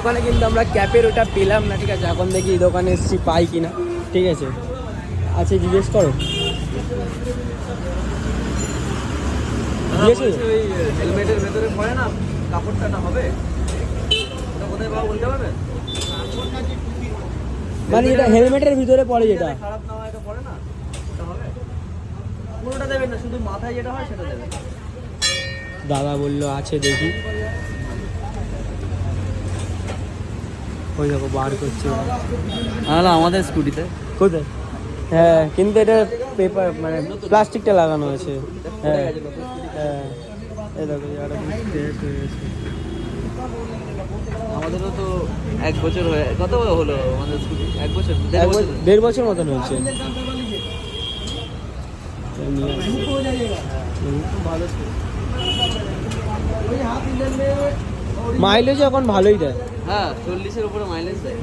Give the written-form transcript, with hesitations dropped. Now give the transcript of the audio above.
দোকানে কিন্তু আমরা ক্যাপের ওটা পেলাম না, ঠিক আছে। এখন দেখি এই দোকানে এসছি পাই কিনা, ঠিক আছে। আচ্ছা জিজ্ঞেস করো। ওই হেলমেটের ভেতরে পড়ে না কাপড়টা হবে, ওটা কোথায় পাবো বলতে পারবেন? মানে এটা হেলমেটের ভিতরে পড়ে যেটা খারাপ না হয় এটা পড়ে না, ওটা হবে? পুরোটা দেবেন না, শুধু মাথায় যেটা হয় সেটা দেবেন। দাদা বললো আছে, দেখি। ওই দেখো বার করছে না আমাদের স্কুটিতে কোথায়? হ্যাঁ কিন্তু এটা পেপার মানে প্লাস্টিকটা লাগানো আছে। হ্যাঁ হ্যাঁ এই দেখো ইয়ারা ক্র্যাশ হয়ে গেছে। আমাদেরও তো 1 বছর হয়ে, কত হলো আমাদের স্কুটি? 1 বছর 1.5 বছর মতন হয়েছে। মাইলেজ এখন ভালোই দেয়। হ্যাঁ 40-এর উপরে মাইলেজ দেয়।